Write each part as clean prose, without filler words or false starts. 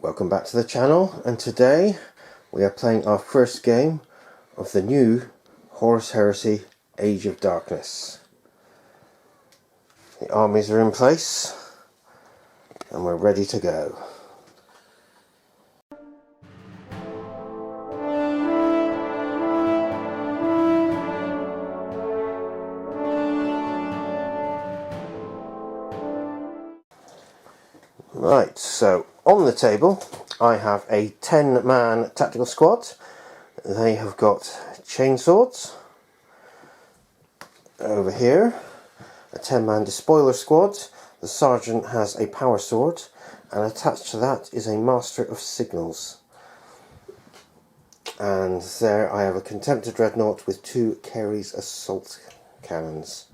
Welcome back to the channel, and today we are playing our first game of the new Horus Heresy Age of Darkness. The armies are in place and we're ready to go. Right, so on the table I have a 10-man tactical squad. They have got chainswords. Over here, a 10-man despoiler squad. The sergeant has a power sword, and attached to that is a master of signals. And there I have a Contemptor dreadnought with 2 Carey's assault cannons.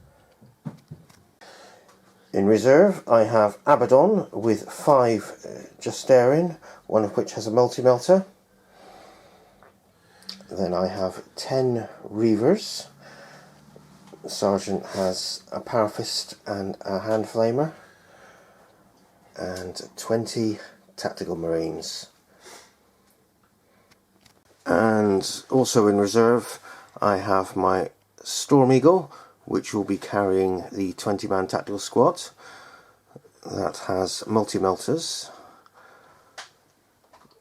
In reserve I have Abaddon with 5 Justarin, one of which has a multi-melter. Then I have 10 Reavers. The sergeant has a power fist and a hand flamer. And 20 tactical marines. And also in reserve I have my Storm Eagle, which will be carrying the 20-man tactical squad. That has multi-melters.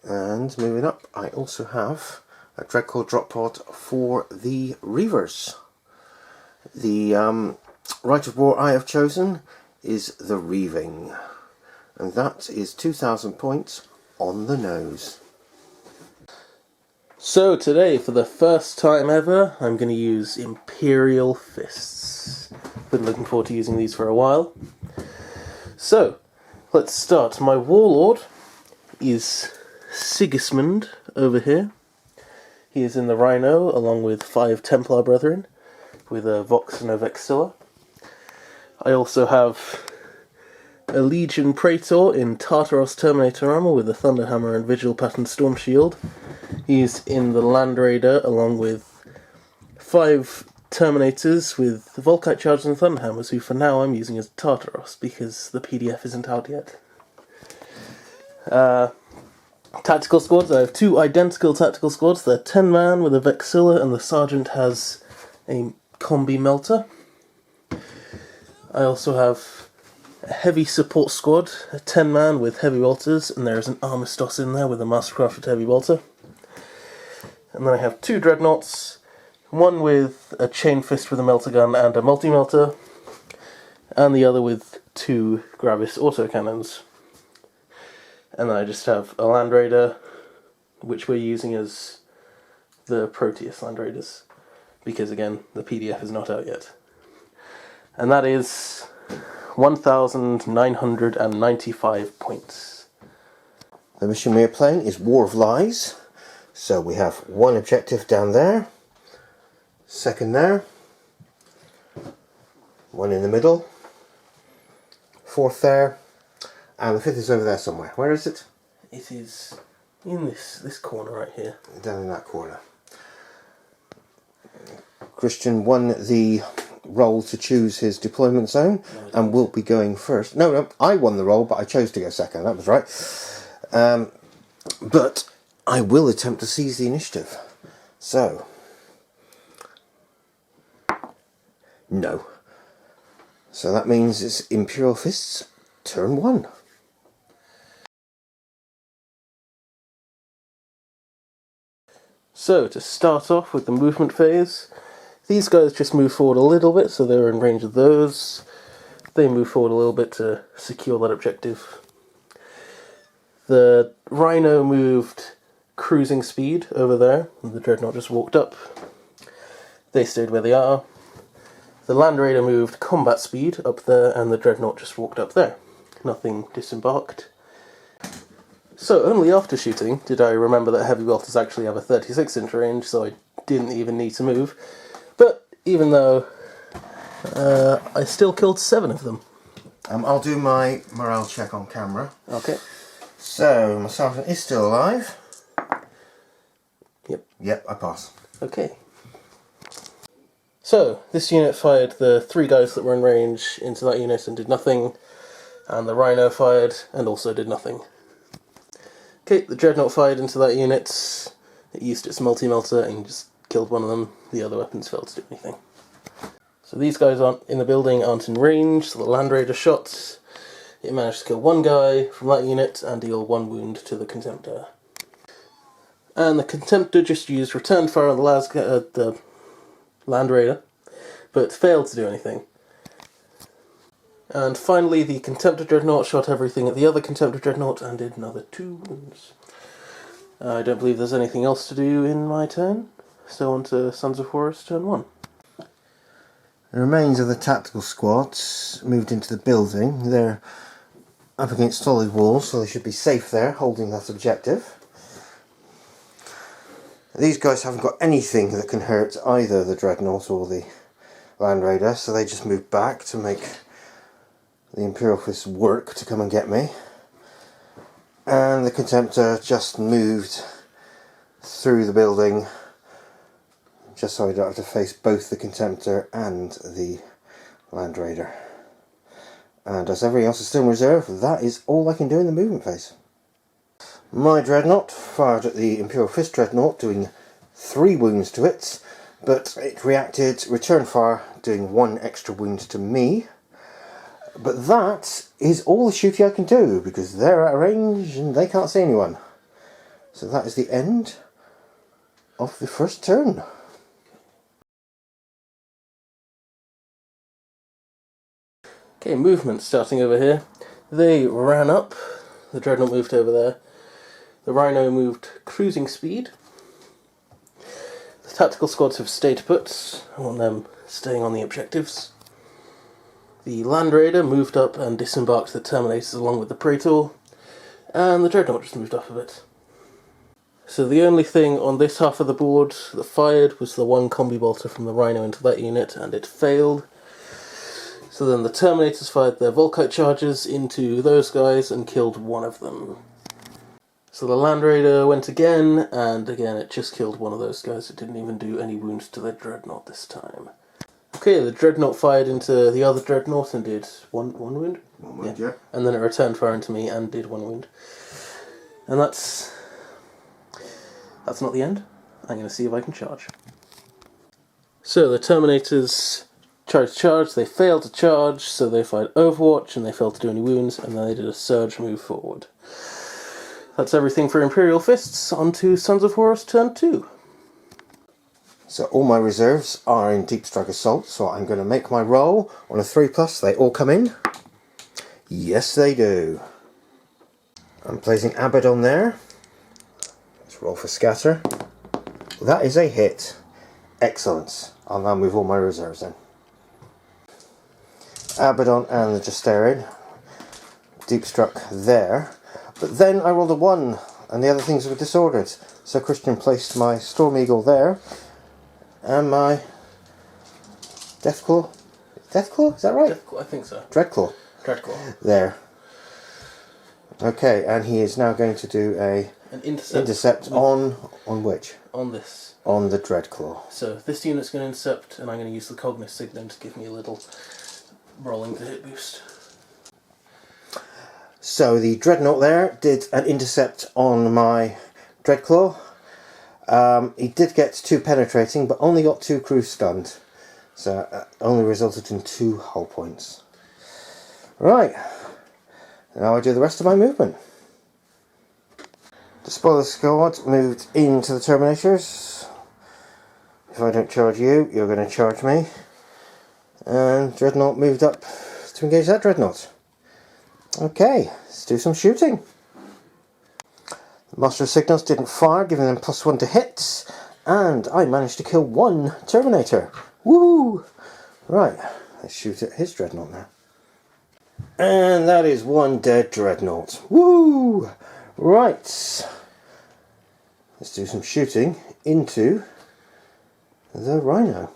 And moving up, I also have a Dreadcore drop pod for the Reavers. The Rite of War I have chosen is the Reaving, and that is 2,000 points on the nose. So today, for the first time ever, I'm going to use Imperial fists. Been looking forward to using these for a while. So, let's start. My warlord is Sigismund over here. He is in the Rhino, along with 5 Templar brethren, with a Vox and a Vexilla. I also have a Legion Praetor in Tartaros Terminator armor with a Thunderhammer and Vigil Pattern Storm Shield. He's in the Land Raider along with 5 Terminators with Volkite Charges and Thunderhammers, who for now I'm using as Tartaros because the PDF isn't out yet. Tactical squads, I have 2 identical tactical squads. They're 10-man with a Vexilla, and the sergeant has a Combi Melter. I also have a heavy support squad, a 10-man with heavy bolters, and there is an Armistice in there with a Mastercrafted heavy bolter. And then I have 2 dreadnoughts, one with a chain fist with a melter gun and a multi-melter, and the other with 2 Gravis autocannons. And then I just have a Land Raider, which we're using as the Proteus Land Raiders, because again, the PDF is not out yet. And that is 1,995 points. The mission we are playing is War of Lies. So we have 1 objective down there, 2nd there, 1 in the middle, 4th there, and the 5th is over there somewhere. Where is it? It is in this corner right here. Down in that corner. Christian won the role to choose his deployment zone and will be going first. No, I won the role, but I chose to go second. That was right. But I will attempt to seize the initiative. So, no. So that means it's Imperial Fists, turn 1. So, to start off with the movement phase, these guys just move forward a little bit, so they're in range of those. They move forward a little bit to secure that objective. The Rhino moved cruising speed over there, and the Dreadnought just walked up. They stayed where they are. The Land Raider moved combat speed up there, and the Dreadnought just walked up there. Nothing disembarked. So, only after shooting did I remember that heavy bolters actually have a 36-inch range, so I didn't even need to move. But, even though, I still killed 7 of them. I'll do my morale check on camera. Okay. So, my sergeant is still alive. Yep, I pass. Okay. So, this unit fired the 3 guys that were in range into that unit and did nothing, and the Rhino fired and also did nothing. Okay, the Dreadnought fired into that unit. It used its multi-melter and just killed one of them. The other weapons failed to do anything. So these guys in the building aren't in range, so the Land Raider shot. It managed to kill one guy from that unit and deal 1 wound to the Contemptor. And the Contemptor just used return fire on the Land Raider, but failed to do anything. And finally, the Contemptor Dreadnought shot everything at the other Contemptor Dreadnought and did another 2 wounds. I don't believe there's anything else to do in my turn, so on to Sons of Horus, turn 1. The remains of the tactical squads moved into the building. They're up against solid walls, so they should be safe there, holding that objective. These guys haven't got anything that can hurt either the Dreadnought or the Land Raider, so they just moved back to make the Imperial Fists work to come and get me. And the Contemptor just moved through the building, just so I don't have to face both the Contemptor and the Land Raider. And as everything else is still in reserve, that is all I can do in the movement phase. My Dreadnought fired at the Imperial Fist Dreadnought, doing 3 wounds to it, but it reacted return fire, doing 1 extra wound to me. But that is all the shooting I can do, because they're out of range and they can't see anyone. So that is the end of the first turn. Okay, movement starting over here. They ran up, the Dreadnought moved over there. The Rhino moved cruising speed. The tactical squads have stayed put, I want them staying on the objectives. The Land Raider moved up and disembarked the Terminators along with the Praetor, and the Dreadnought just moved off a bit. So the only thing on this half of the board that fired was the 1 combi bolter from the Rhino into that unit, and it failed. So then the Terminators fired their Volkite charges into those guys and killed 1 of them. So the Land Raider went again, and again it just killed 1 of those guys. It didn't even do any wounds to the Dreadnought this time. Okay, the Dreadnought fired into the other Dreadnought and did one wound? 1 wound, yeah. And then it returned fire into me and did 1 wound. And that's not the end. I'm going to see if I can charge. So the Terminators tried to charge, they failed to charge, so they fired Overwatch and they failed to do any wounds, and then they did a surge move forward. That's everything for Imperial Fists. On to Sons of Horus turn 2. So all my reserves are in Deep Strike Assault, so I'm going to make my roll on a 3+. They all come in. Yes, they do. I'm placing Abaddon there. Let's roll for scatter. That is a hit. Excellent. I'll now move all my reserves in. Abaddon and the Justarian. Deep struck there. But then I rolled a 1 and the other things were disordered. So Christian placed my Storm Eagle there. And my Deathclaw. Deathclaw? Is that right? Deathclaw, I think so. Dreadclaw. Dreadclaw. There. Okay, and he is now going to do an intercept on which? On this. On the Dreadclaw. So this unit's going to intercept, and I'm going to use the Cognis Signum to give me a little rolling to hit boost. So the Dreadnought there did an intercept on my Dreadclaw. He did get 2 penetrating, but only got 2 crew stunned. So only resulted in 2 hull points. Right. Now I do the rest of my movement. The spoiler squad moved into the Terminators. If I don't charge you, you're going to charge me. And Dreadnought moved up to engage that Dreadnought. Okay, let's do some shooting. The Master of Signals didn't fire, giving them +1 to hit, and I managed to kill 1 Terminator. Woo! Right, let's shoot at his Dreadnought now. And that is 1 dead Dreadnought. Woo! Right, let's do some shooting into the Rhino.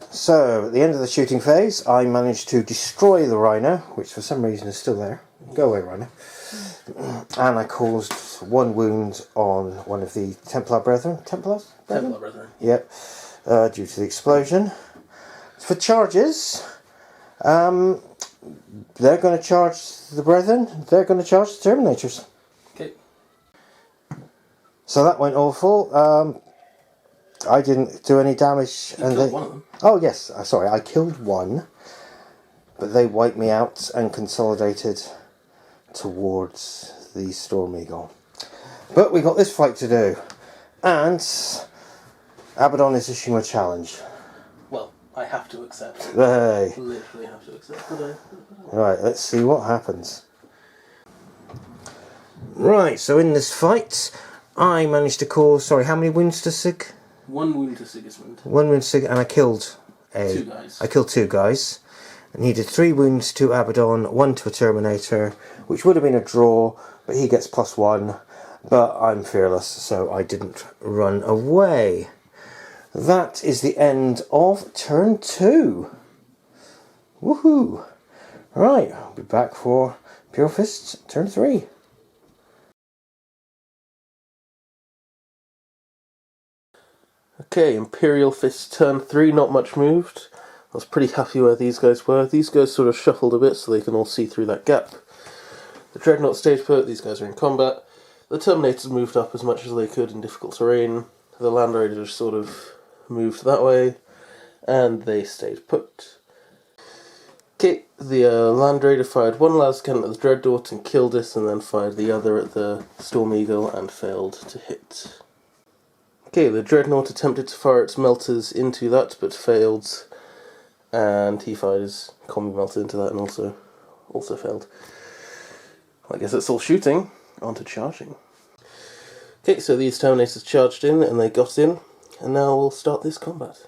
So, at the end of the shooting phase, I managed to destroy the Rhino, which for some reason is still there. Go away, Rhino. And I caused 1 wound on one of the Templar Brethren. Templars? Templar Brethren. Yep, due to the explosion. For charges, they're going to charge the Brethren, they're going to charge the Terminators. So that went awful. I didn't do any damage. You killed one of them. Oh yes, sorry, I killed one. But they wiped me out and consolidated towards the Storm Eagle. But we got this fight to do. And Abaddon is issuing a challenge. Well, I have to accept. Hey. Literally have to accept today. Right, let's see what happens. Right, so in this fight, I managed to cause... Sorry, how many wounds to Sig? 1 wound to Sigismund. 1 wound to Sig, and I killed 2 guys. I killed 2 guys. And he did 3 wounds to Abaddon, 1 to a Terminator, which would have been a draw, but he gets +1. But I'm fearless, so I didn't run away. That is the end of turn 2. Woohoo! Right, I'll be back for Pure Fists, turn 3. Okay, Imperial Fist turn 3, not much moved. I was pretty happy where these guys were. These guys sort of shuffled a bit so they can all see through that gap. The Dreadnought stage put, these guys are in combat. The Terminators moved up as much as they could in difficult terrain. The Land Raiders sort of moved that way. And they stayed put. Okay, the Land Raider fired 1 lascan at the Dreadnought and killed it, and then fired the other at the Storm Eagle and failed to hit. Okay, the Dreadnought attempted to fire its melters into that, but failed, and he fired his combi melter into that and also failed. Well, I guess it's all shooting, onto charging. Okay, so these Terminators charged in, and they got in, and now we'll start this combat.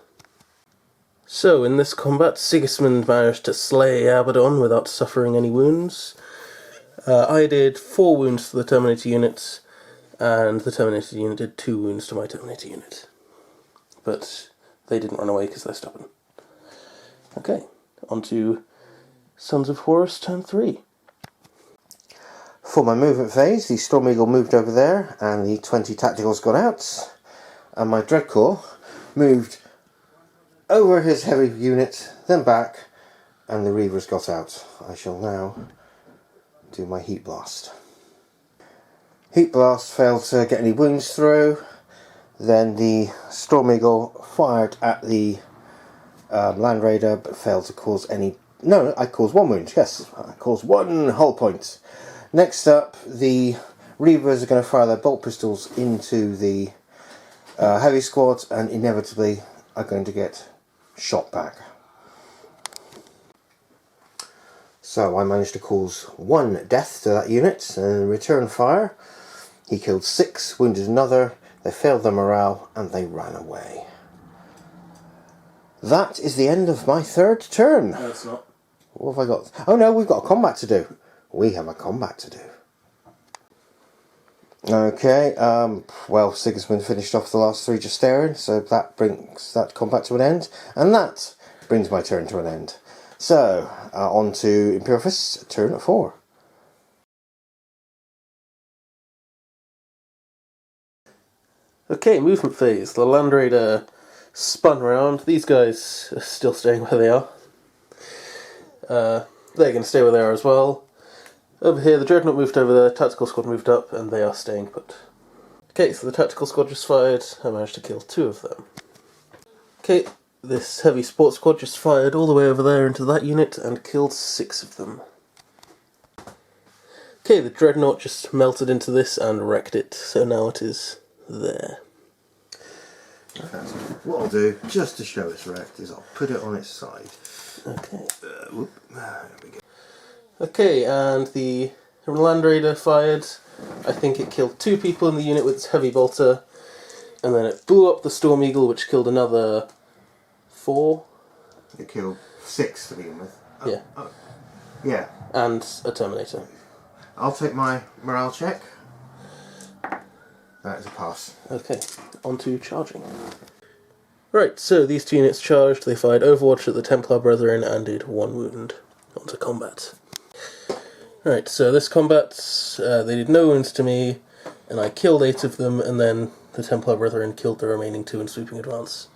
So, in this combat, Sigismund managed to slay Abaddon without suffering any wounds. I did 4 wounds to the Terminator unit, and the Terminator unit did 2 wounds to my Terminator unit. But they didn't run away because they're stubborn. Okay, on to Sons of Horus turn 3. For my movement phase, the Storm Eagle moved over there, and the 20 Tacticals got out, and my Dreadcore moved over his heavy unit, then back, and the Reavers got out. I shall now do my Heat Blast. Heat Blast failed to get any wounds through. Then the Storm Eagle fired at the Land Raider, but failed to cause any... No, I caused 1 wound, yes. I caused 1 hull point. Next up, the Reavers are going to fire their bolt pistols into the heavy squad, and inevitably are going to get shot back. So I managed to cause 1 death to that unit, and in return fire, he killed 6, wounded another, they failed their morale, and they ran away. That is the end of my 3rd turn. No, it's not. What have I got? Oh no, we've got a combat to do. We have a combat to do. Okay, well, Sigismund finished off the last 3 Justarian, so that brings that combat to an end, and that brings my turn to an end. So, on to Imperial Fists, turn 4. Okay, movement phase. The Land Raider spun around. These guys are still staying where they are. They're going to stay where they are as well. Over here, the Dreadnought moved over there, Tactical Squad moved up, and they are staying put. Okay, so the Tactical Squad just fired. I managed to kill 2 of them. Okay, this Heavy Sports Squad just fired all the way over there into that unit and killed 6 of them. Okay, the Dreadnought just melted into this and wrecked it, so now it is there. What I'll do, just to show it's wrecked, is I'll put it on its side. Okay. There we go. Okay, and the Land Raider fired. I think it killed 2 people in the unit with its heavy bolter, and then it blew up the Storm Eagle, which killed another 4. It killed 6 to begin with. Oh, Yeah. Oh. Yeah. And a Terminator. I'll take my morale check. That is a pass. Okay, on to charging. Right, so these 2 units charged. They fired Overwatch at the Templar Brethren and did 1 wound. On to combat. Right, so this combat, they did no wounds to me, and I killed 8 of them, and then the Templar Brethren killed the remaining 2 in sweeping advance.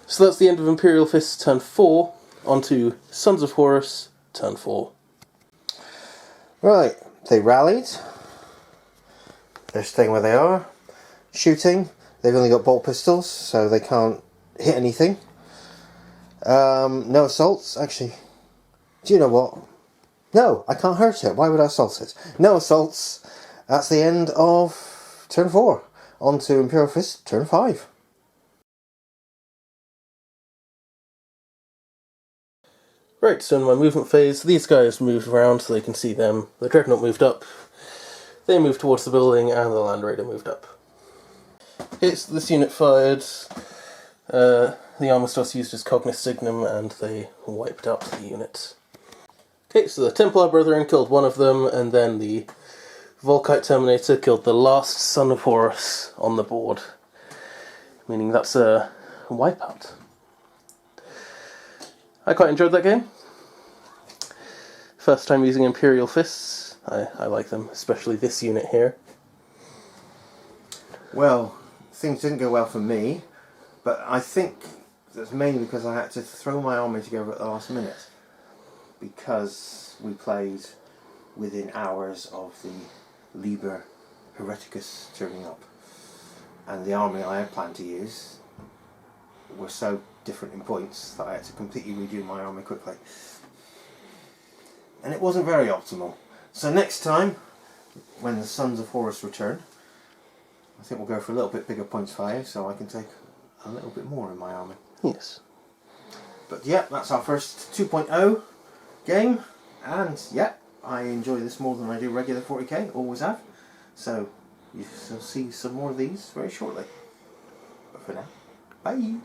So that's the end of Imperial Fists turn 4, on to Sons of Horus turn 4. Right, they rallied. They're staying where they are. Shooting, they've only got bolt pistols, so they can't hit anything. No assaults, actually. Do you know what? No, I can't hurt it. Why would I assault it? No assaults. That's the end of turn 4. On to Imperial Fist, turn 5. Right, so in my movement phase, these guys moved around so they can see them. The Dreadnought moved up, they moved towards the building, and the Land Raider moved up. Okay, so this unit fired. The Armistice used his Cognis Signum, and they wiped out the unit. Okay, so the Templar Brethren killed one of them, and then the Volkite Terminator killed the last son of Horus on the board. Meaning that's a wipeout. I quite enjoyed that game. First time using Imperial Fists. I like them, especially this unit here. Well, things didn't go well for me, but I think that's mainly because I had to throw my army together at the last minute. Because we played within hours of the Liber Hereticus turning up. And the army I had planned to use were so different in points that I had to completely redo my army quickly. And it wasn't very optimal. So next time, when the Sons of Horus return, I think we'll go for a little bit bigger points value so I can take a little bit more in my army. Yes. But yeah, that's our first 2.0 game. And yeah, I enjoy this more than I do regular 40k, always have. So you shall see some more of these very shortly. But for now, bye!